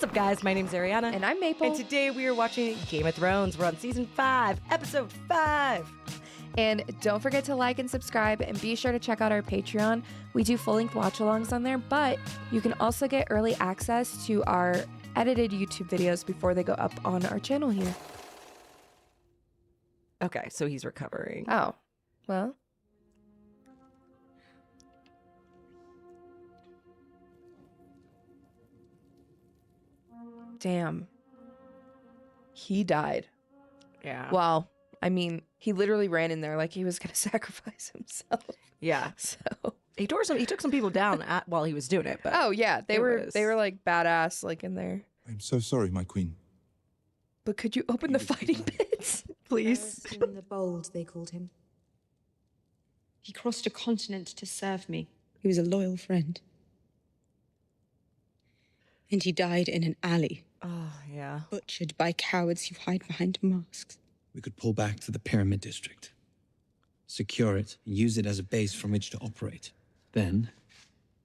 What's up, guys? My name's Arianna. And I'm Maple. And today we are watching Game of Thrones. We're on Season 5, Episode 5. And don't forget to like and subscribe, and be sure to check out our Patreon. We do full-length watch-alongs on there, but you can also get early access to our edited YouTube videos before they go up on our channel here. Okay, so he's recovering. Oh, well. Damn. He died. Yeah. Well, I mean, he literally ran in there like he was going to sacrifice himself. Yeah. So he took some people down while he was doing it. But oh yeah, they were like badass like in there. I'm so sorry, my queen. But could you open the fighting pits, please? Barristan the Bold, they called him. He crossed a continent to serve me. He was a loyal friend. And he died in an alley. Oh, yeah. Butchered by cowards who hide behind masks. We could pull back to the Pyramid District, secure it, and use it as a base from which to operate. Then,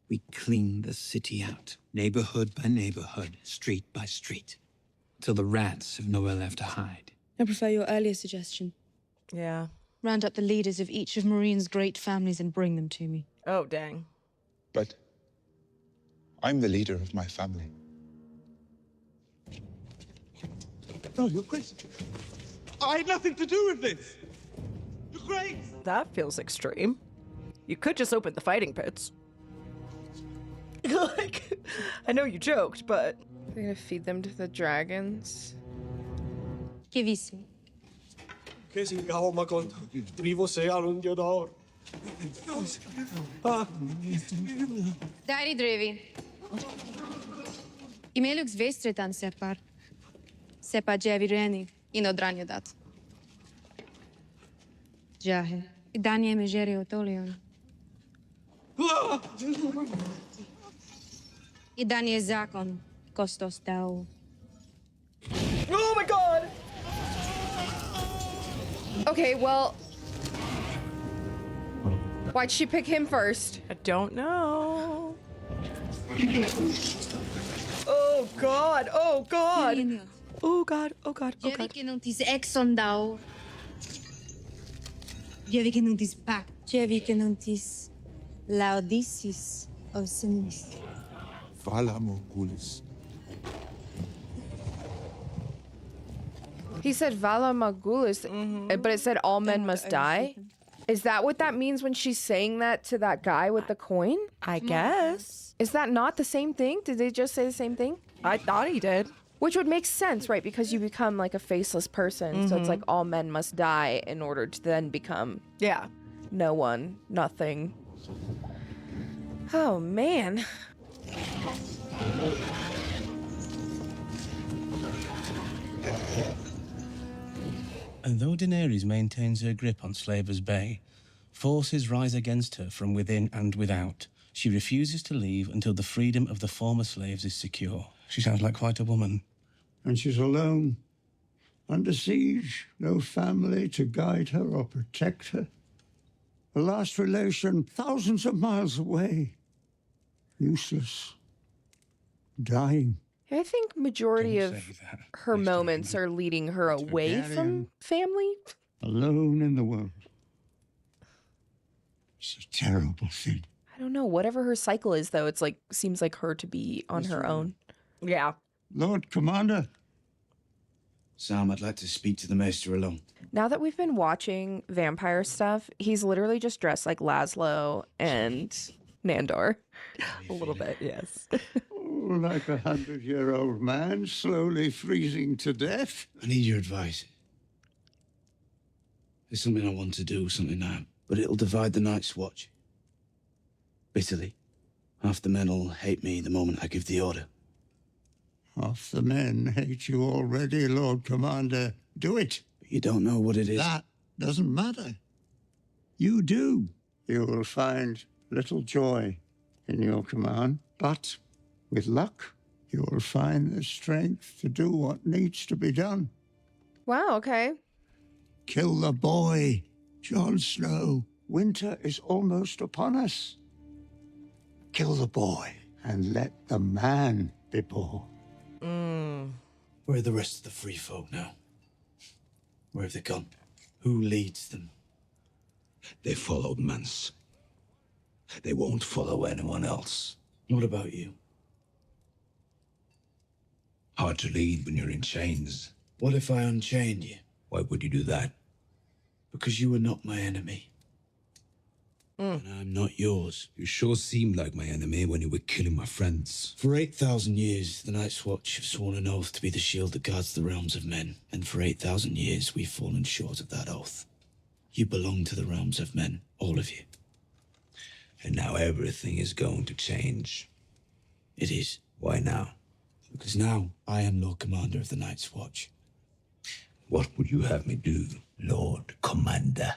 we clean the city out, neighborhood by neighborhood, street by street, till the rats have nowhere left to hide. I prefer your earlier suggestion. Yeah. Round up the leaders of each of Meereen's great families and bring them to me. Oh, dang. But I'm the leader of my family. No, you're crazy. I had nothing to do with this. You're crazy. That feels extreme. You could just open the fighting pits. Like, I know you joked, but... They're gonna feed them to the dragons. Che vissi? Che si calma con vivo sei all'undio d'oro. Dari drevi. Imelux vestretan separ. Sepa djevi reni in odranjo dat. Djahe. Danje me žeri otolion. I dan je zakon kostos tau. Oh my god! Okay, well, why'd she pick him first? I don't know. Oh god! Oh god! Oh god! Oh god! Oh Djevi god! que não tis exon dau. Djevi que não tis pac. Djevi que não tis laudicis osinis. Vala Morgulis. He said Vala Magulus, but it said all men must die. Is that what that means when she's saying that to that guy with the coin? I guess. Is that not the same thing? Did they just say the same thing? I thought he did. Which would make sense, right? Because you become like a faceless person. So it's like all men must die in order to then become Yeah. no one, nothing. Oh, man. And though Daenerys maintains her grip on Slaver's Bay, forces rise against her from within and without. She refuses to leave until the freedom of the former slaves is secure. She sounds like quite a woman. And she's alone, under siege, no family to guide her or protect her. A last relation thousands of miles away. Useless. Dying. I think majority Don't of say that. her moments are leading her away from family. Alone in the world. It's a terrible thing. I don't know. Whatever her cycle is, though, it's like seems like her to be on her own. Yeah. Lord Commander. Sam, I'd like to speak to the Maester alone. Now that we've been watching vampire stuff, he's literally just dressed like Laszlo and Nandor. A little bit, yes. Like 100-year-old man slowly freezing to death. I need your advice. There's something I want to do, something now, but it'll divide the Night's Watch. Bitterly. Half the men will hate me the moment I give the order. Half the men hate you already, Lord Commander. Do it. But you don't know what it is. That doesn't matter. You do. You will find little joy in your command, but with luck, you will find the strength to do what needs to be done. Wow, okay. Kill the boy, Jon Snow. Winter is almost upon us. Kill the boy and let the man be born. Where are the rest of the free folk now? Where have they gone? Who leads them? They followed Mance. They won't follow anyone else. What about you? Hard to lead when you're in chains. What if I unchained you? Why would you do that? Because you were not my enemy. And I'm not yours. You sure seemed like my enemy when you were killing my friends. For 8,000 years, the Night's Watch have sworn an oath to be the shield that guards the realms of men. And for 8,000 years, we've fallen short of that oath. You belong to the realms of men, all of you. And now everything is going to change. It is. Why now? Because now I am Lord Commander of the Night's Watch. What would you have me do, Lord Commander?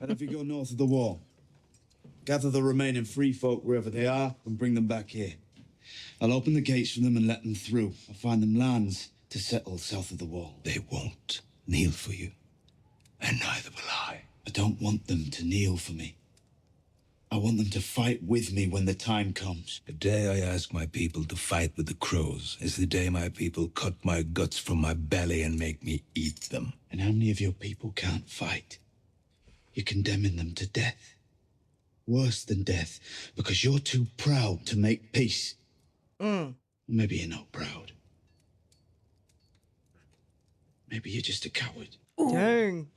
And if you go north of the wall, gather the remaining free folk wherever they are and bring them back here. I'll open the gates for them and let them through. I'll find them lands to settle south of the wall. They won't kneel for you, and neither will I. I don't want them to kneel for me. I want them to fight with me when the time comes. The day I ask my people to fight with the crows is the day my people cut my guts from my belly and make me eat them. And how many of your people can't fight? You're condemning them to death. Worse than death, because you're too proud to make peace. Maybe you're not proud. Maybe you're just a coward. Dang.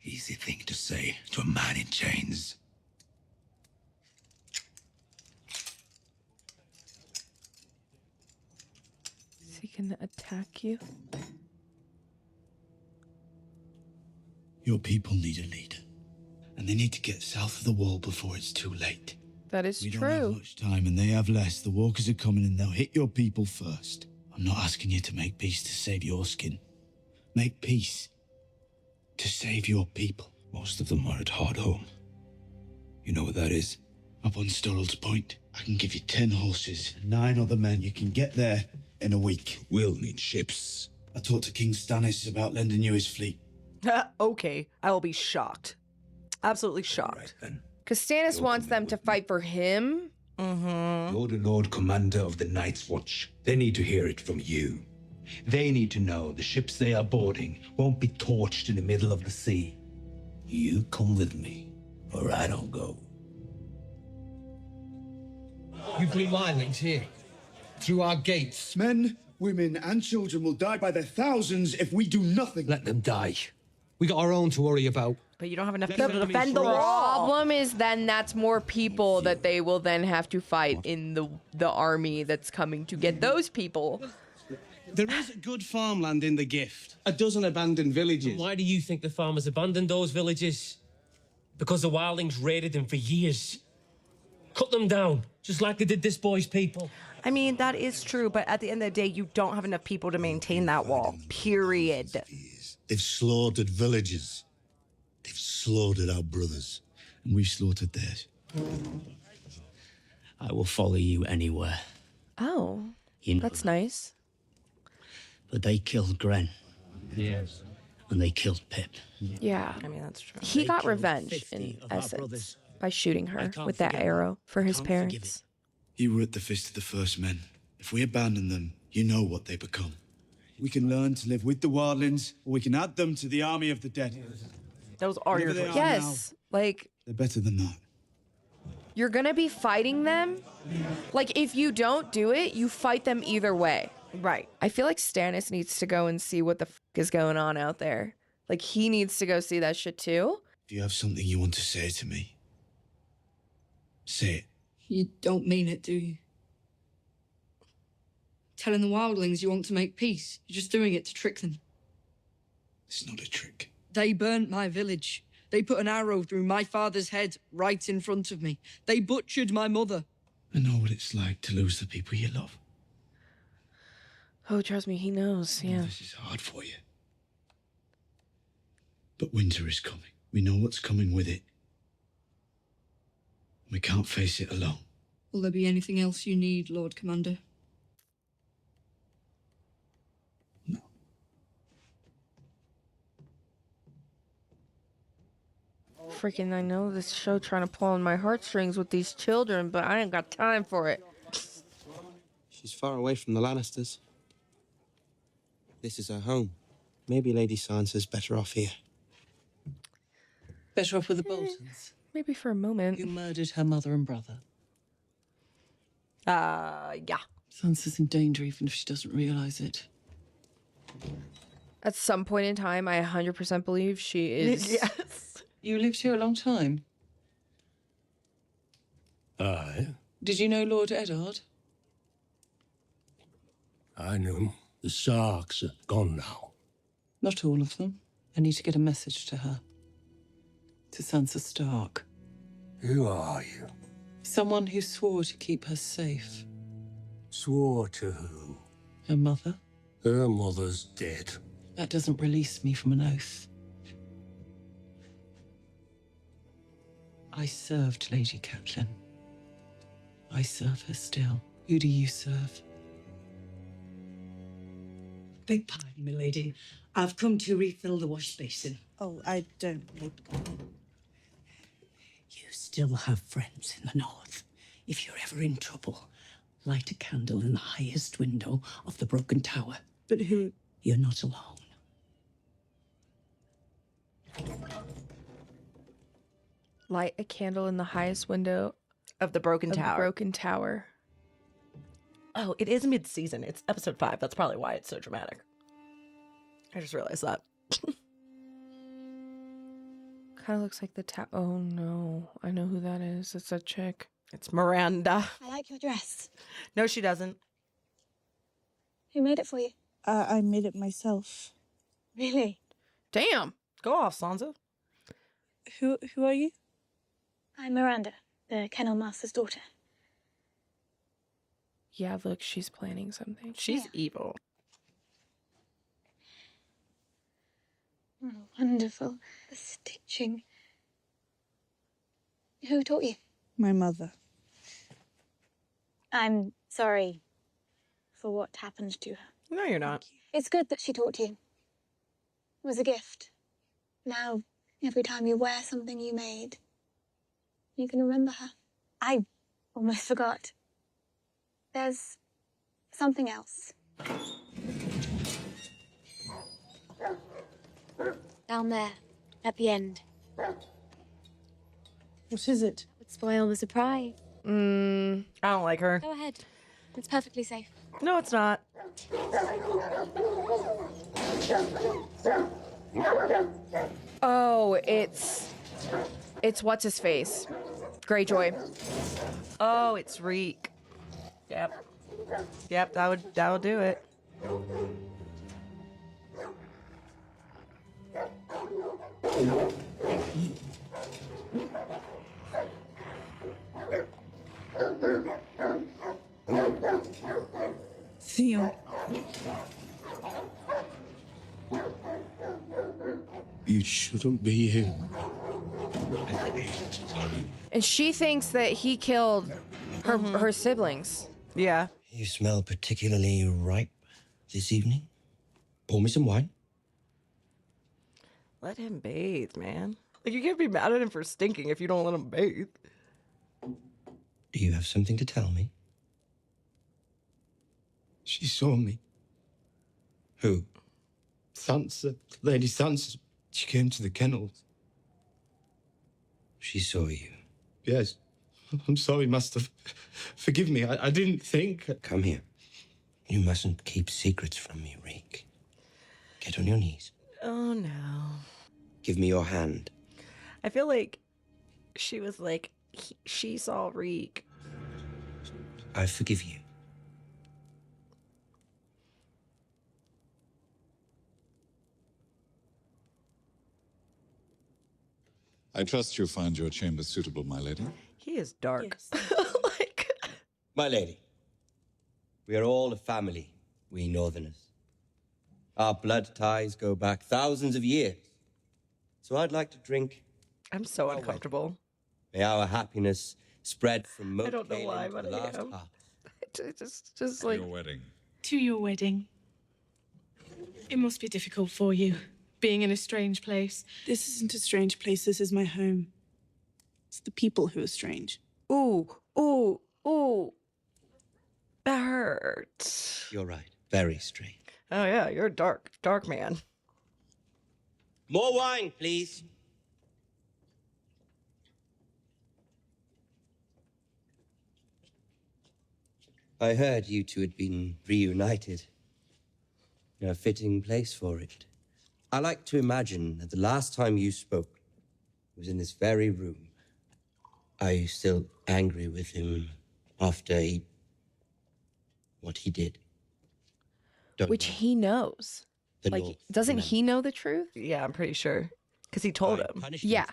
Easy thing to say to a man in chains. Is he gonna attack you? Your people need a leader. And they need to get south of the wall before it's too late. That is We don't have true. much time, and they have less. The walkers are coming, and they'll hit your people first. I'm not asking you to make peace to save your skin. Make peace to save your people. Most of them are at Hardhome. You know what that is? Up on Storrel's Point, I can give you 10 horses and 9 other men. You can get there in a week. We'll need ships. I talked to King Stannis about lending you his fleet. Okay, I will be shocked. Absolutely shocked. Right then. Because Stannis wants them to fight for him. You're the Lord Commander of the Night's Watch. They need to hear it from you. They need to know the ships they are boarding won't be torched in the middle of the sea. You come with me, or I don't go. You bring Wildlings here, through our gates. Men, women, and children will die by their thousands if we do nothing. Let them die. We got our own to worry about. But you don't have enough people to defend the The wall. problem is then that's more people that they will then have to fight in the army that's coming to get those people. There is good farmland in the gift. A dozen abandoned villages. Why do you think the farmers abandoned those villages? Because the Wildlings raided them for years. Cut them down, just like they did this boy's people. I mean, that is true, but at the end of the day, you don't have enough people to maintain that wall. Period. They've slaughtered villages. They've slaughtered our brothers. And we've slaughtered theirs. I will follow you anywhere. Oh, You know that's that. nice. But they killed Gren. Yes. And they killed Pip. Yeah. I mean, that's true. He They got killed revenge 50 in of our essence brothers. by shooting her can't with that forget arrow for his Can't forgive parents. You were at the fist of the first men. If we abandon them, you know what they become. We can learn to live with the wildlings, or we can add them to the army of the dead. Those are your Whatever they choices. are Yes, like They're better than that. you're gonna be fighting them. Like if you don't do it, you fight them either way. Right. I feel like Stannis needs to go and see what the is going on out there. Like he needs to go see that shit too. If you have something you want to say to me, say it. You don't mean it, do you? Telling the wildlings you want to make peace. You're just doing it to trick them. It's not a trick. They burnt my village. They put an arrow through my father's head right in front of me. They butchered my mother. I know what it's like to lose the people you love. Oh, trust me, he knows. Yeah. This is hard for you. But winter is coming. We know what's coming with it. We can't face it alone. Will there be anything else you need, Lord Commander? Freaking, I know this show trying to pull on my heartstrings with these children, but I ain't got time for it. She's far away from the Lannisters. This is her home. Maybe Lady Sansa's better off here. Better off with the Boltons. Maybe for a moment. Who murdered her mother and brother. Yeah. Sansa's in danger even if she doesn't realize it. At some point in time, I 100% believe she is. Yes. You lived here a long time. Aye. Did you know Lord Eddard? I knew him. The Starks are gone now. Not all of them. I need to get a message to her. To Sansa Stark. Who are you? Someone who swore to keep her safe. Swore to who? Her mother. Her mother's dead. That doesn't release me from an oath. I served Lady Catelyn. I serve her still. Who do you serve? Beg pardon, milady. I've come to refill the wash basin. Oh, I don't need. You still have friends in the north. If you're ever in trouble, light a candle in the highest window of the broken tower. But who? You're not alone. Light a candle in the highest window of the broken tower. Oh, it is mid-season. It's episode 5. That's probably why it's so dramatic. I just realized that. Kind of looks like the Oh no, I know who that is. It's a chick. It's Miranda. I like your dress. No, she doesn't. Who made it for you? I made it myself. Really? Damn. Go off, Sansa. Who are you? I'm Miranda, the Kennel Master's daughter. Yeah, look, she's planning something. She's evil. Oh, wonderful. The stitching. Who taught you? My mother. I'm sorry for what happened to her. No, you're not. It's good that she taught you. It was a gift. Now, every time you wear something you made, you can remember her. I almost forgot. There's something else. Down there, at the end. What is it? Would spoil the surprise. I don't like her. Go ahead. It's perfectly safe. No, it's not. Oh, it's what's his face? Greyjoy. Oh, it's Reek. Yep. Yep, that would do it. Theo. You shouldn't be here. And she thinks that he killed her siblings. Yeah. You smell particularly ripe this evening. Pour me some wine. Let him bathe, man. Like, you can't be mad at him for stinking if you don't let him bathe. Do you have something to tell me? She saw me. Who? Sansa. Lady Sansa. She came to the kennels. She saw you? Yes. I'm sorry, Master. Forgive me. I didn't think. Come here. You mustn't keep secrets from me, Reek. Get on your knees. Oh, no. Give me your hand. I feel like she was like, she saw Reek. I forgive you. I trust you'll find your chamber suitable, my lady. He is dark. My lady, we are all a family, we Northerners. Our blood ties go back thousands of years. So I'd like to drink. I'm so uncomfortable. May our happiness spread from Moat I don't know why, Cailin but to the I last am. harvest. Just like... Your wedding. To your wedding. It must be difficult for you. being in a strange place. This isn't a strange place. This is my home. It's the people who are strange. Ooh, ooh, ooh. That hurts. You're right. Very strange. Oh, yeah, you're a dark man. More wine, please. I heard you two had been reunited. In a fitting place for it. I like to imagine that the last time you spoke was in this very room. Are you still angry with him after what he did? Which he knows. Like, doesn't he know the truth? Yeah, I'm pretty sure. Because he told him. Yeah.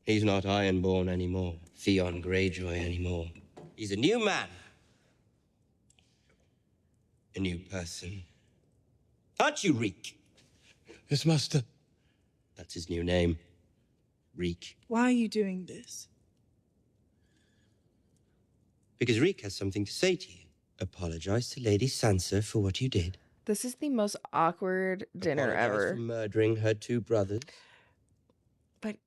He's not Ironborn anymore. Theon Greyjoy anymore. He's a new man. A new person. Aren't you, Reek? Yes, Master. That's his new name. Reek. Why are you doing this? Because Reek has something to say to you. Apologize to Lady Sansa for what you did. This is the most awkward dinner Apologize ever. for murdering her two brothers. But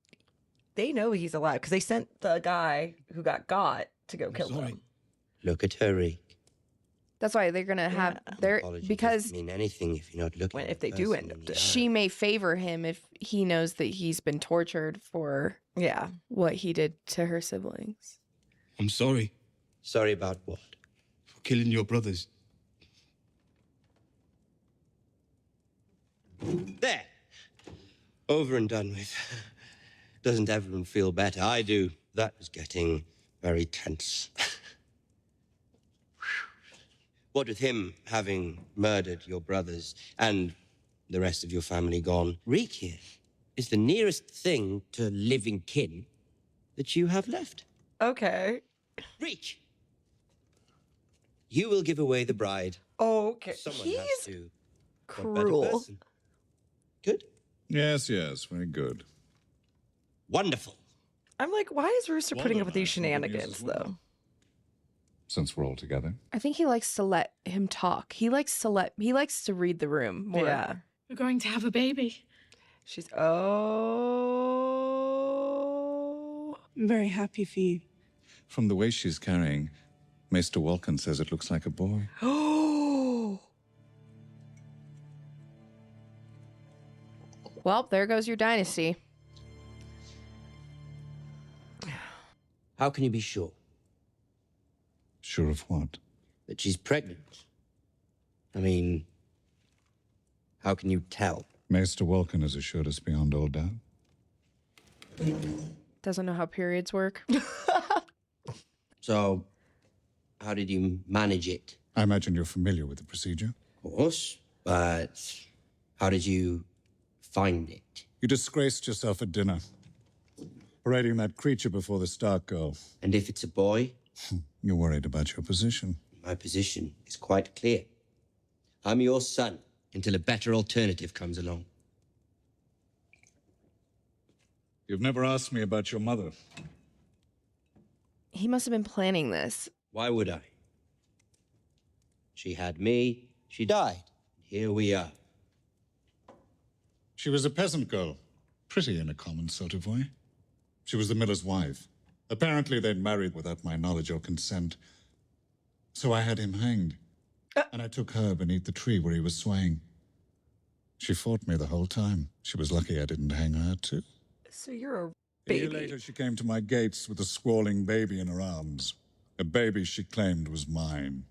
they know he's alive because they sent the guy who got to go kill him. Look at her, Reek. That's why they're gonna have their because Doesn't mean anything if you're not looking. If they do end up dead. she may favor him if he knows that he's been tortured for what he did to her siblings. I'm sorry. Sorry about what? For killing your brothers. There. Over and done with. Doesn't everyone feel better? I do. That was getting very tense. What with him having murdered your brothers and the rest of your family gone, Reek here is the nearest thing to living kin that you have left. Okay. Reek! You will give away the bride. Okay. Someone He's has to. cruel. Good? Yes, very good. Wonderful. I'm like, why is Rooster putting up with these shenanigans, though? Since we're all together. I think he likes to let him talk. He likes to read the room more. Yeah. We're going to have a baby. She's, oh. I'm very happy for you. From the way she's carrying, Maester Walken says it looks like a boy. Oh. Well, there goes your dynasty. How can you be sure? Sure of what? That she's pregnant. I mean, how can you tell? Maester Walken has assured us beyond all doubt. Doesn't know how periods work. So, how did you manage it? I imagine you're familiar with the procedure. Of course, but how did you find it? You disgraced yourself at dinner, parading that creature before the Stark girl. And if it's a boy? You're worried about your position. My position is quite clear. I'm your son until a better alternative comes along. You've never asked me about your mother. He must have been planning this. Why would I? She had me, she died. Here we are. She was a peasant girl, pretty in a common sort of way. She was the miller's wife. Apparently they'd married without my knowledge or consent. So I had him hanged. And I took her beneath the tree where he was swaying. She fought me the whole time. She was lucky I didn't hang her too. So you're a A baby. year later, she came to my gates with a squalling baby in her arms. A baby she claimed was mine.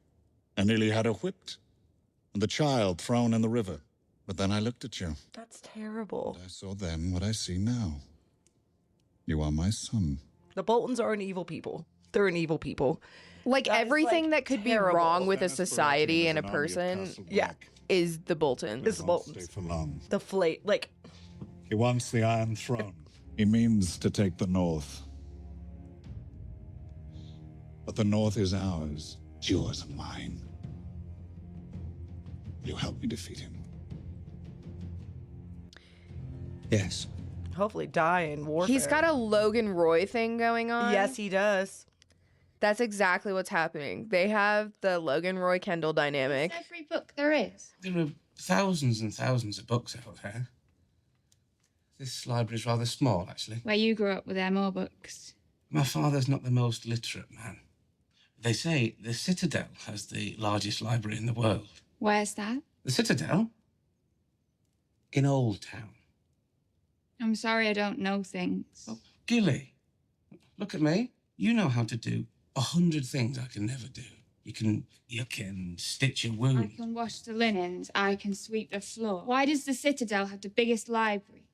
I nearly had her whipped. And the child thrown in the river. But then I looked at you. That's terrible. I saw then what I see now. You are my son. The Boltons are an evil people. They're an evil people. Like That is, everything like, that could terrible. be wrong with a Desperation society is and a an army of person Castle Yeah. Black. is the Boltons. It's the Won't stay Boltons. for long. The flate, like, He wants the Iron Throne. He means to take the North. But the North is ours. It's yours and mine. Will you help me defeat him? Yes. hopefully die in warfare. He's got a Logan Roy thing going on. Yes, he does. That's exactly what's happening. They have the Logan Roy Kendall dynamic. Every book there is. There are thousands and thousands of books out there. This library's rather small, actually. Where you grew up, were there more books? My father's not the most literate man. They say the Citadel has the largest library in the world. Where's that? The Citadel? In Old Town. I'm sorry I don't know things. Oh, Gilly, look at me. You know how to do 100 things I can never do. You can stitch a wound. I can wash the linens. I can sweep the floor. Why does the Citadel have the biggest library?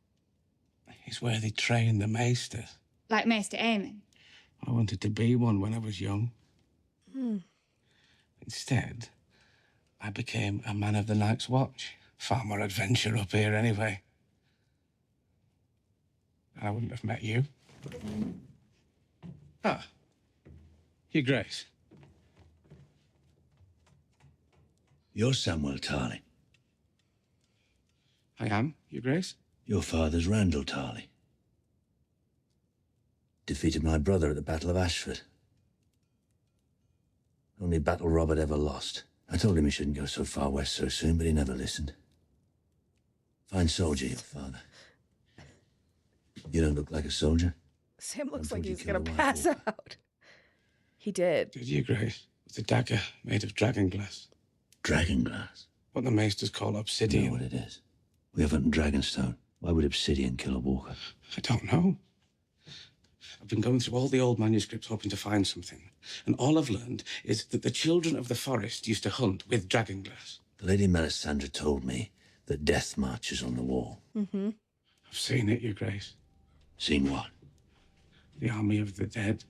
It's where they train the maesters. Like Maester Aemon? I wanted to be one when I was young. Instead, I became a man of the Night's Watch. Far more adventure up here, anyway. I wouldn't have met you. Ah, Your Grace. You're Samuel Tarly. I am, Your Grace. Your father's Randall Tarly. Defeated my brother at the Battle of Ashford. Only battle Robert ever lost. I told him he shouldn't go so far west so soon, but he never listened. Fine soldier, your father. You don't look like a soldier. Sam looks When like would you he's kill gonna a white pass wolf? out. He did. Did you, Grace? With a dagger made of dragon glass. Dragon glass? What the maesters call You obsidian. know what it is. We have it in Dragonstone. Why would obsidian kill a walker? I don't know. I've been going through all the old manuscripts hoping to find something. And all I've learned is that the children of the forest used to hunt with dragon glass. The Lady Melisandre told me that death marches on the wall. Mm-hmm. I've seen it, Your Grace. Seen what? The army of the dead.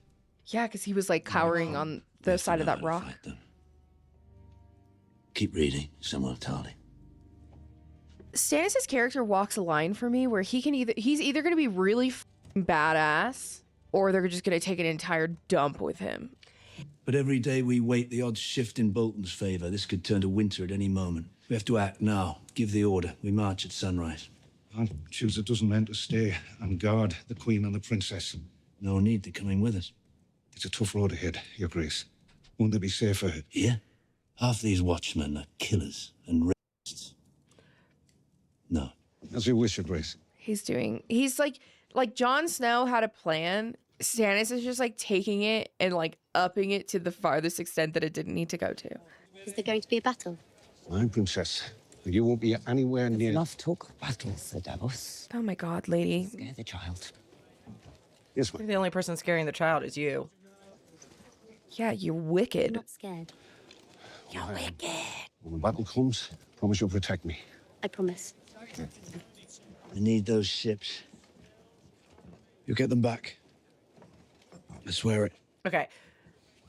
Yeah, because he was like cowering on the side of that rock. Keep reading, Samuel Tarly. Stannis' character walks a line for me where he's either going to be really badass or they're just going to take an entire dump with him. But every day we wait, the odds shift in Bolton's favor. This could turn to winter at any moment. We have to act now. Give the order. We march at sunrise. I'll choose a dozen men to stay and guard the Queen and the Princess. No need to come in with us. It's a tough road ahead, Your Grace. Won't they be safer? Here? Half these watchmen are killers and rapists. No. As you wish, Your Grace. He's like Jon Snow had a plan. Stannis is just like taking it and like upping it to the farthest extent that it didn't need to go to. Is there going to be a battle? My princess, you won't be anywhere near. Enough talk of battles, Sir Davos. Oh my God, lady. Scare the child. Yes, The only person scaring the child is you. Yeah, you're wicked. I'm not scared. You're wicked. When the battle comes, promise you'll protect me. I promise. I need those ships. You'll get them back. I swear it. Okay.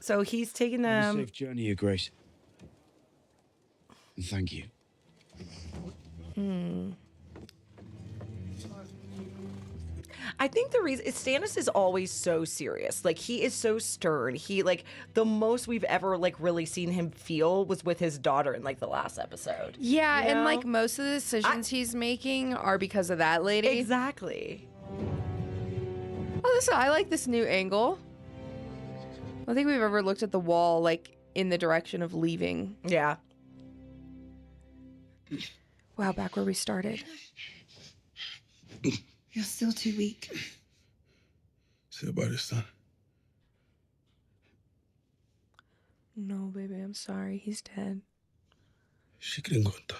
So he's taking Have a them. safe journey, Your Grace. And thank you. I think the reason is Stannis is always so serious. Like he is so stern. He like the most we've ever like really seen him feel was with his daughter in like the last episode. Yeah, You and know? like most of the decisions he's making are because of that lady. Exactly. Oh, I like this new angle. I don't think we've ever looked at the wall like in the direction of leaving. Yeah. Wow, back where we started. You're still too weak. Say about this time. No, baby, I'm sorry. He's dead. Shikringonta.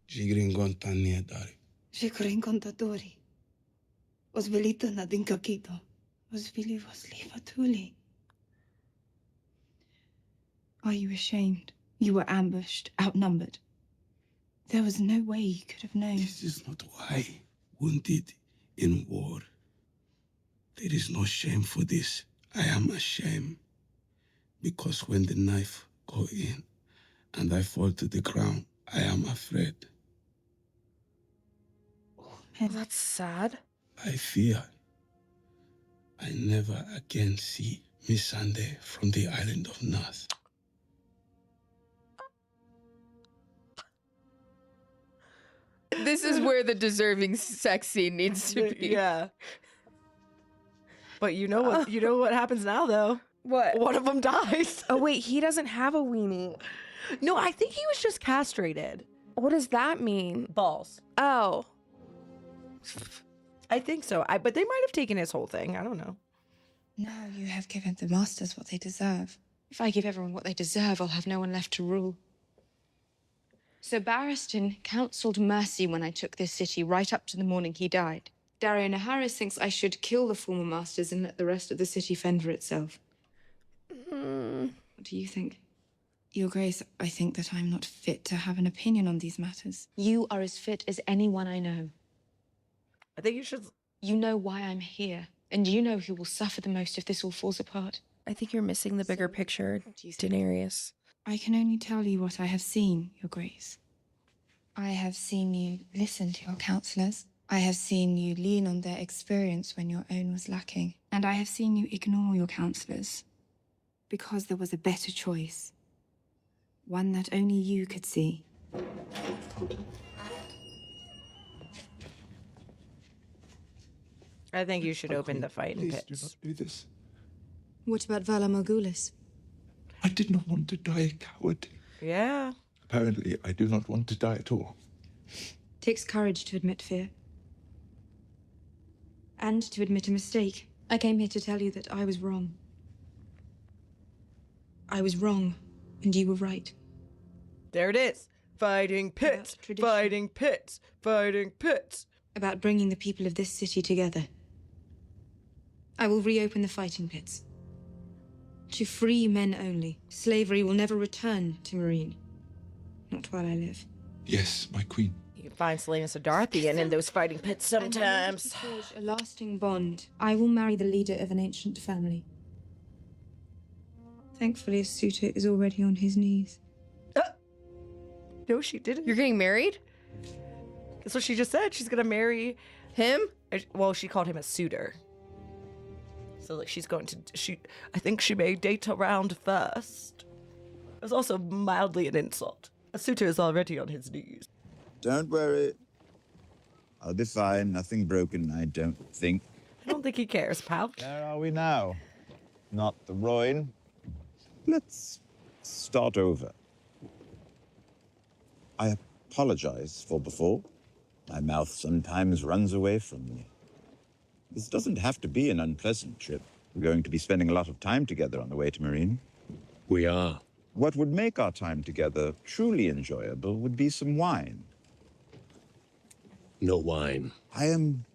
Shikringonta niedari. Shikrin contatori. Was velita na dinkakito. Was vili was livatuli. Are you ashamed? You were ambushed, outnumbered. There was no way you could have known. This is not why. Wounded in war. There is no shame for this. I am ashamed. Because when the knife go in and I fall to the ground, I am afraid. Well, that's sad. I fear I never again see Missandei from the island of Nath. This is where the deserving sex scene needs to be. Yeah. But you know what? You know what happens now, though. What? One of them dies. Oh wait, he doesn't have a weenie. No, I think he was just castrated. What does that mean? Balls. Oh. I think so. But they might have taken his whole thing. I don't know. No, you have given the masters what they deserve. If I give everyone what they deserve, I'll have no one left to rule. Sir Barristan counselled mercy when I took this city right up to the morning he died. Dario Naharis thinks I should kill the former masters and let the rest of the city fend for itself. What do you think? Your Grace, I think that I'm not fit to have an opinion on these matters. You are as fit as anyone I know. I think you should... You know why I'm here, and you know who will suffer the most if this all falls apart. I think you're missing the bigger picture, Daenerys. I can only tell you what I have seen, Your Grace. I have seen you listen to your counselors. I have seen you lean on their experience when your own was lacking. And I have seen you ignore your counselors because there was a better choice. One that only you could see. I think you should open the fighting pits. Please do not do this. What about Vala Morghulis? I did not want to die a coward. Yeah. Apparently, I do not want to die at all. Takes courage to admit fear. And to admit a mistake. I came here to tell you that I was wrong. I was wrong, and you were right. There it is. Fighting pits. Fighting pits. Fighting pits. About bringing the people of this city together. I will reopen the fighting pits. To free men only. Slavery will never return to Meereen. Not while I live. Yes, my queen. You can find Selenis Adarthian in those fighting pits sometimes. And to forge a lasting bond, I will marry the leader of an ancient family. Thankfully, a suitor is already on his knees. No, she didn't. You're getting married? That's what she just said. She's gonna marry him. Well, she called him a suitor. So like she's going to. I think she may date around first. It was also mildly an insult. A suitor is already on his knees. Don't worry. I'll be fine. Nothing broken, I don't think. I don't think he cares, pal. Where are we now? Not the Rhine. Let's start over. I apologize for before. My mouth sometimes runs away from me. This doesn't have to be an unpleasant trip. We're going to be spending a lot of time together on the way to Meereen. We are. What would make our time together truly enjoyable would be some wine. No wine. I am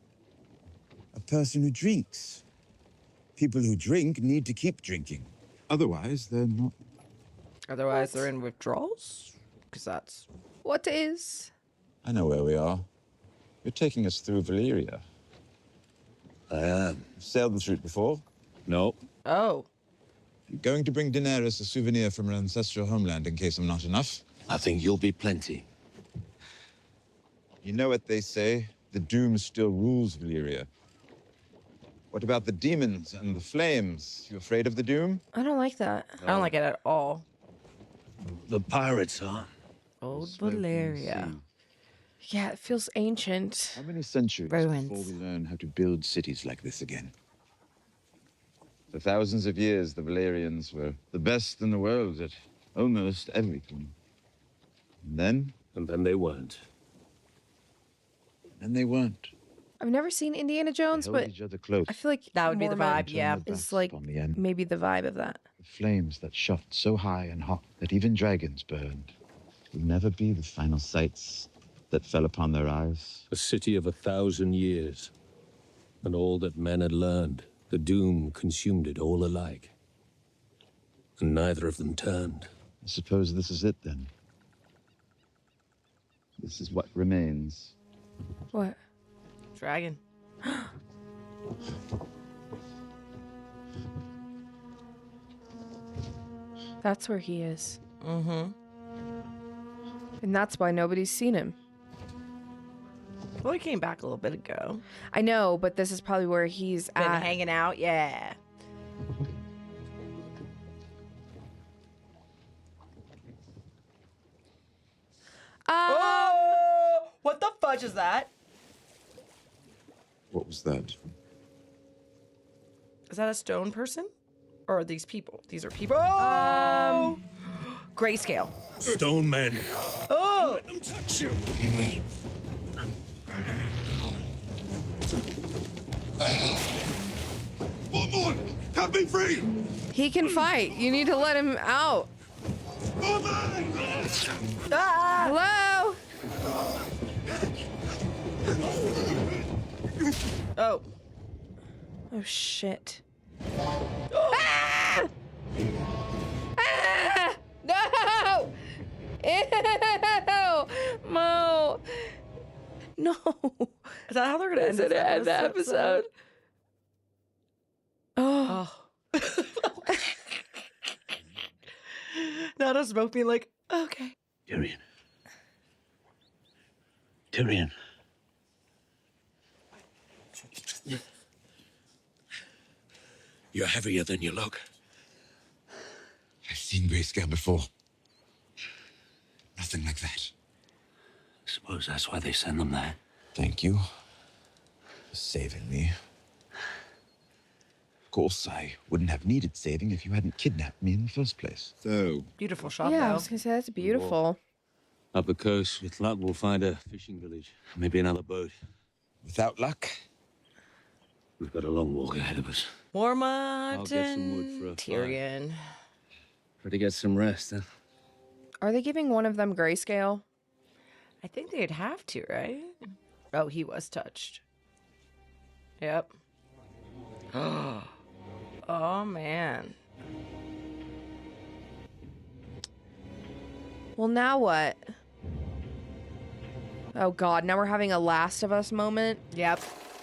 a person who drinks. People who drink need to keep drinking. Otherwise, they're not. Otherwise, they're in withdrawals? Because that's... What is? I know where we are. You're taking us through Valyria. I am. Sailed this route before? No. Oh. You're going to bring Daenerys a souvenir from her ancestral homeland in case I'm not enough? I think you'll be plenty. You know what they say, the doom still rules Valyria. What about the demons and the flames? You afraid of the doom? I don't like that. I don't like it at all. The pirates are. Old Valyria. Yeah, it feels ancient. How many centuries Ruins. before we learn how to build cities like this again? For thousands of years, the Valyrians were the best in the world at almost everything. And then? And then they weren't. And they weren't. I've never seen Indiana Jones, They held but each other close. I feel like That would be the Mormont vibe, yeah. is like on the end. maybe the vibe of that. The flames that shot so high and hot that even dragons burned will never be the final sights that fell upon their eyes. A city of 1,000 years. And all that men had learned, the doom consumed it all alike. And neither of them turned. I suppose this is it then. This is what remains. What? Dragon. That's where he is. Mm-hmm. And that's why nobody's seen him. Well, he came back a little bit ago. I know, but this is probably where he's Been at. hanging out, yeah. Oh! What the fudge is that? What was that? Is that a stone person? Or are these people? These are people. Oh! Grayscale. Stone men. Oh! Let them touch you. What more? Cut me free! He can fight. You need to let him out. Hello? Oh. Oh, shit. Ah! Ah! No! Ew! Mo! No. Is that how they're going to end the episode? Oh. Not us both being like, okay. Tyrion. Tyrion. You're heavier than you look. I've seen grayscale before. Nothing like that. Suppose that's why they send them there. Thank you for saving me. Of course, I wouldn't have needed saving if you hadn't kidnapped me in the first place. So, Beautiful shot, Yeah, I though. was going to say, that's beautiful. Up the coast, with luck, we'll find a fishing village. Maybe another boat. without luck, we've got a long walk ahead of us. Mormont I'll get some wood and for a fire. Tyrion. Try to get some rest, huh? Are they giving one of them grayscale? I think they'd have to, right? Oh, he was touched. Yep. Oh, man. Well, now what? Oh, God. Now we're having a Last of Us moment. Yep.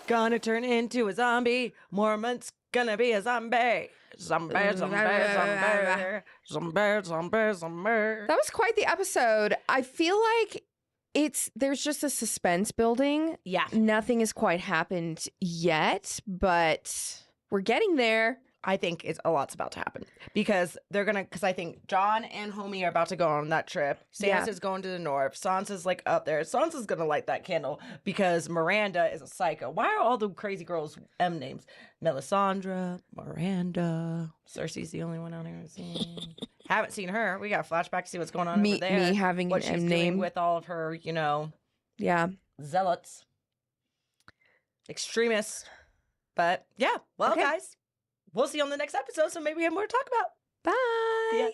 Gonna turn into a zombie. Mormont's gonna be a zombie. Zombie, zombie, zombie. Zombie, zombie, zombie. That was quite the episode. I feel like there's just a suspense building. Yeah. Nothing has quite happened yet, but we're getting there. I think a lot's about to happen because because I think Jon and Homie are about to go on that trip. Sansa's going to the north. Sansa's like up there. Sansa's gonna light that candle because Miranda is a psycho. Why are all the crazy girls M names? Melisandre, Miranda, Cersei's the only one out here I've seen. Haven't seen her. We got a flashback to see what's going on over there. Me having what an she's M doing name with all of her, Yeah. zealots, extremists. But yeah, well, Okay. guys. We'll see you on the next episode, so maybe we have more to talk about. Bye. See ya.